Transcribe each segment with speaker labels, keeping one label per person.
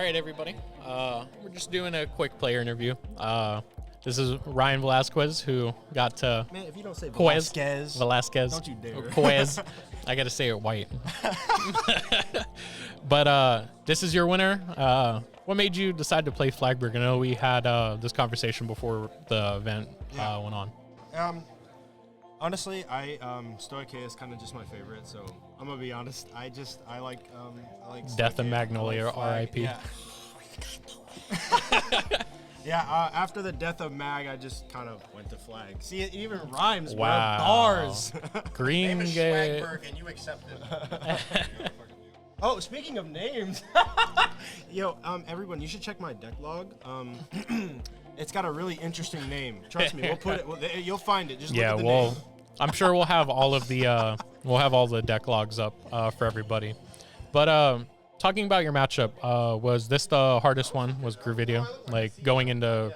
Speaker 1: right, everybody. We're just doing a quick player interview. This is Ryan Velazquez, who got to
Speaker 2: Man, if you don't say
Speaker 1: Velazquez.
Speaker 2: don't you dare.
Speaker 1: Quez. I got to say it white. But this is your winner. What made you decide to play Flagberg? I know we had this conversation before the event went on.
Speaker 2: Honestly, Stoic is kind of just my favorite, so I'm gonna be honest. I like
Speaker 1: Death
Speaker 2: Stoic
Speaker 1: and
Speaker 2: A,
Speaker 1: Magnolia,
Speaker 2: I like Flag.
Speaker 1: R.I.P.
Speaker 2: Yeah, after the death of Mag, I just kind of went to Flag. See, it even rhymes.
Speaker 1: Wow.
Speaker 2: Bro. Bars.
Speaker 1: Green Gate.
Speaker 3: and you accept it.
Speaker 2: Oh, speaking of names, yo, everyone, you should check my deck log. It's got a really interesting name. Trust me, we'll put it. You'll find it. Just look at the name.
Speaker 1: I'm sure we'll have all of the all the deck logs up for everybody. But talking about your matchup, was this the hardest one? Was Gravidia like going into?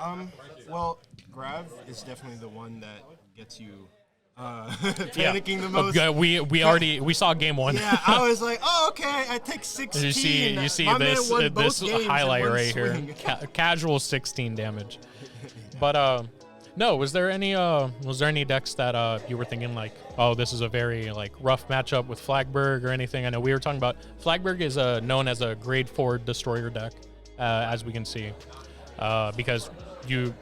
Speaker 2: Well, Grav is definitely the one that gets you panicking the most.
Speaker 1: Okay, we saw game one.
Speaker 2: Yeah, I was like, oh, okay, I take 16.
Speaker 1: You see
Speaker 2: My
Speaker 1: this
Speaker 2: man won both games
Speaker 1: highlight
Speaker 2: in one
Speaker 1: right
Speaker 2: swing.
Speaker 1: here. Casual 16 damage. But no, was there any decks that you were thinking like, oh, this is a very like rough matchup with Flagberg or anything? I know we were talking about Flagberg is known as a grade 4 destroyer deck, as we can see, because you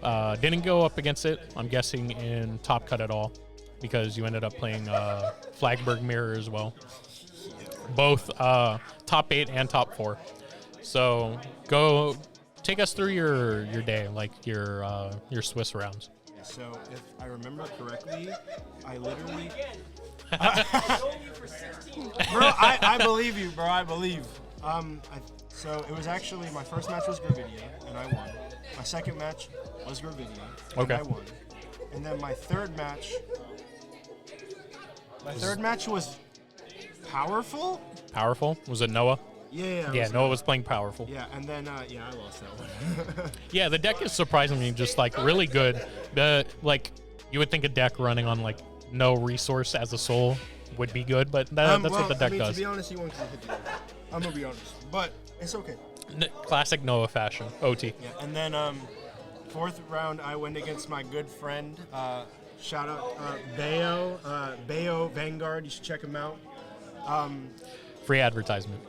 Speaker 1: didn't go up against it, I'm guessing, in Top Cut at all, because you ended up playing Flagberg Mirror as well. Both top 8 and top 4. So go take us through your day, like your Swiss rounds.
Speaker 2: So if I remember correctly, I literally... Bro, I believe you, bro. I believe. So it was actually, my first match was Gravidia, and I won. My second match was Gravidia, and I won. And then my third match was Powerful?
Speaker 1: Powerful? Was it Noah?
Speaker 2: Yeah,
Speaker 1: Noah was playing Powerful.
Speaker 2: Yeah, and then, I lost that one.
Speaker 1: Yeah, the deck is surprisingly just, like, really good. Like, you would think a deck running on, like, no resource as a soul would be good, but that's what the deck does.
Speaker 2: To be honest, he wants to hit the I'm going to be honest. But it's okay.
Speaker 1: Classic Noah fashion. OT.
Speaker 2: Yeah, and then fourth round, I went against my good friend. Shout out Bayo Vanguard. You should check him out.
Speaker 1: Free advertisement.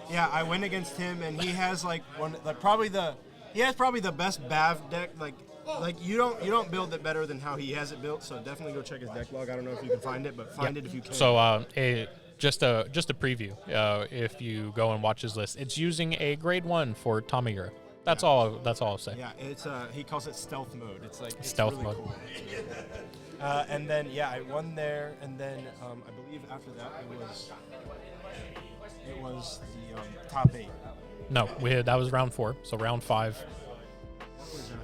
Speaker 2: Yeah, I went against him, and he has probably the best Bav deck. Like you don't build it better than how he has it built. So definitely go check his deck log. I don't know if you can find it, but find it if you can.
Speaker 1: So just a preview. If you go and watch his list, it's using a grade 1 for Tamagura. That's all I'll say.
Speaker 2: Yeah, it's he calls it stealth mode. It's
Speaker 1: stealth
Speaker 2: really
Speaker 1: mode.
Speaker 2: Cool. And then I won there, and then I believe after that it was the top 8.
Speaker 1: No, that was round 4. So round 5.
Speaker 2: What was after that?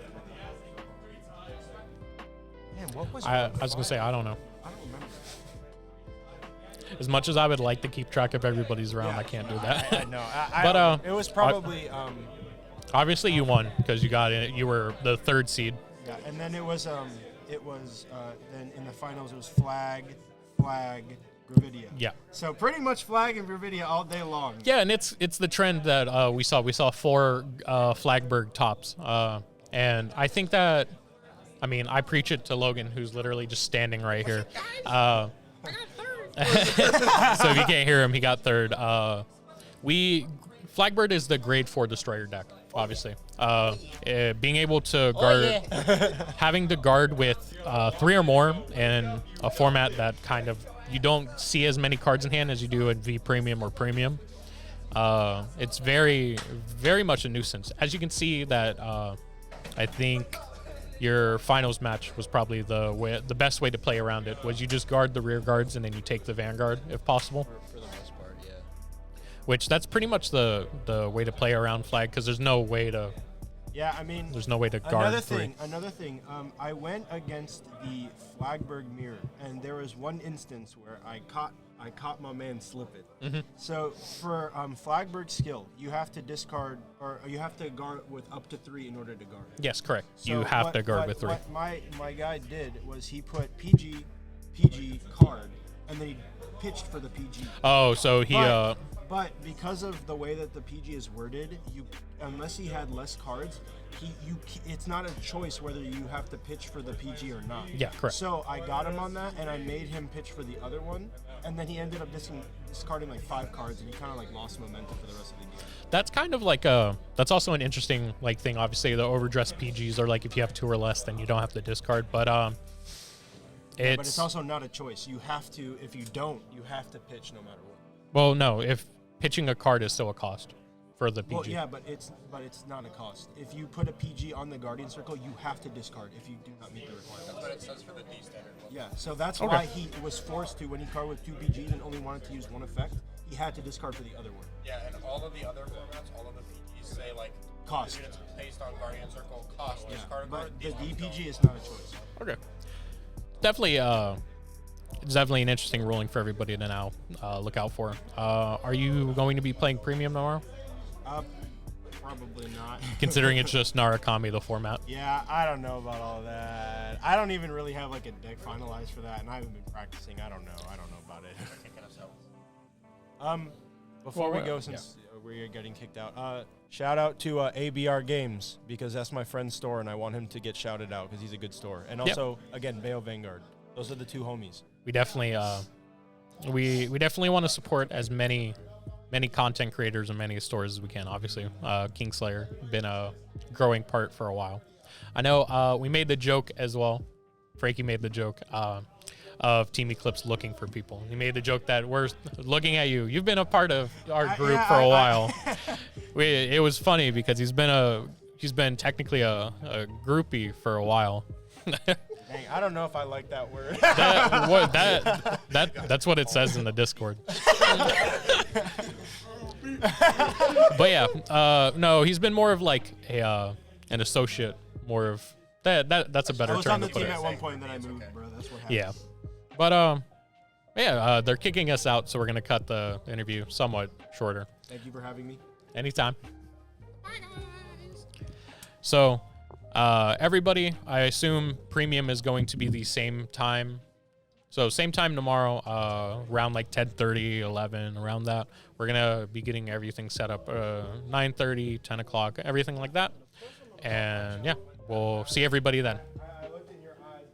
Speaker 2: Man, what was?
Speaker 1: I was gonna say I don't know.
Speaker 2: I don't remember.
Speaker 1: As much as I would like to keep track of everybody's round, I can't do that.
Speaker 2: I know.
Speaker 1: But
Speaker 2: it was probably.
Speaker 1: Obviously, you won because you got in. You were the 3rd seed.
Speaker 2: Yeah, and then it was then in the finals it was Flag, Gravidia.
Speaker 1: Yeah.
Speaker 2: So pretty much Flag and Gravidia all day long.
Speaker 1: Yeah, and it's the trend that we saw. We saw 4 Flagberg tops, and I think that, I mean, I preach it to Logan, who's literally just standing right here. So if you can't hear him, he got 3rd. Flagbird is the grade 4 destroyer deck, obviously. Being able to guard, having to guard with 3 or more in a format that kind of you don't see as many cards in hand as you do in V Premium or Premium. It's very, very much a nuisance. As you can see, that I think your finals match was probably the best way to play around it. Was you just guard the rear guards and then you take the vanguard if possible.
Speaker 3: For the most part, yeah.
Speaker 1: Which that's pretty much the way to play around Flag, because there's no way to.
Speaker 2: Yeah, I mean,
Speaker 1: there's no way to guard.
Speaker 2: Another thing. I went against the Flagberg Mirror, and there was one instance where I caught my man slip it.
Speaker 1: Mm-hmm.
Speaker 2: So for Flagberg skill, you have to discard, or you have to guard with up to 3 in order to guard.
Speaker 1: Yes, correct.
Speaker 2: So
Speaker 1: you have to guard with 3.
Speaker 2: What my guy did was he put PG card, and then he pitched for the PG.
Speaker 1: Oh, so he
Speaker 2: But because of the way that the PG is worded, unless he had less cards, it's not a choice whether you have to pitch for the PG or not.
Speaker 1: Yeah, correct.
Speaker 2: So I got him on that, and I made him pitch for the other one, and then he ended up discarding like 5 cards, and he kind of like lost momentum for the rest of the game.
Speaker 1: That's kind of like that's also an interesting like thing. Obviously, the overdressed PGs are like if you have 2 or less, then you don't have to discard. But
Speaker 2: but it's also not a choice. You have to. If you don't, you have to pitch no matter what.
Speaker 1: Well, no, if pitching a card is still a cost for the PG.
Speaker 2: Well, yeah, but it's not a cost. If you put a PG on the Guardian Circle, you have to discard if you do not meet the requirements.
Speaker 3: That's what it says for the D standard one.
Speaker 2: Yeah, so that's why he was forced to, when he carded with 2 PGs and only wanted to use 1 effect, he had to discard for the other one.
Speaker 3: Yeah, and all of the other formats, all of the PGs say like
Speaker 2: Cost.
Speaker 3: Units based on Guardian Circle cost.
Speaker 2: Yeah,
Speaker 3: Discard a
Speaker 2: but
Speaker 3: card.
Speaker 2: the
Speaker 3: These ones
Speaker 2: DPG
Speaker 3: don't.
Speaker 2: is not a choice.
Speaker 1: Okay. Definitely, it's definitely an interesting ruling for everybody to now look out for. Are you going to be playing Premium tomorrow?
Speaker 2: Probably not.
Speaker 1: Considering it's just Narukami, the format.
Speaker 2: Yeah, I don't know about all of that. I don't even really have like a deck finalized for that, and I haven't been practicing. I don't know about it. Before we go, since we're getting kicked out, shout out to ABR Games, because that's my friend's store, and I want him to get shouted out because he's a good store. And also, again, Bayo Vanguard. Those are the 2 homies.
Speaker 1: We definitely we definitely want to support as many content creators and many stores as we can. Obviously, Kingslayer been a growing part for a while. I know we made the joke as well. Frankie made the joke of Team Eclipse looking for people. He made the joke that we're looking at you. You've been a part of our group for a while. It was funny because he's been technically a groupie for a while.
Speaker 2: Dang, I don't know if I like that word.
Speaker 1: That's what it says in the Discord. But yeah, no, he's been more of like an associate, more of that's a better
Speaker 2: I was
Speaker 1: term
Speaker 2: on the
Speaker 1: to put
Speaker 2: team
Speaker 1: it.
Speaker 2: at one point, then I moved, bro. That's what happened.
Speaker 1: Yeah, but they're kicking us out, so we're gonna cut the interview somewhat shorter.
Speaker 2: Thank you for having me.
Speaker 1: Anytime. Bye guys. So, everybody, I assume Premium is going to be the same time. So same time tomorrow, around like 10:30, 11, around that. We're gonna be getting everything set up, 9:30, 10 o'clock, everything like that. And yeah, we'll see everybody then.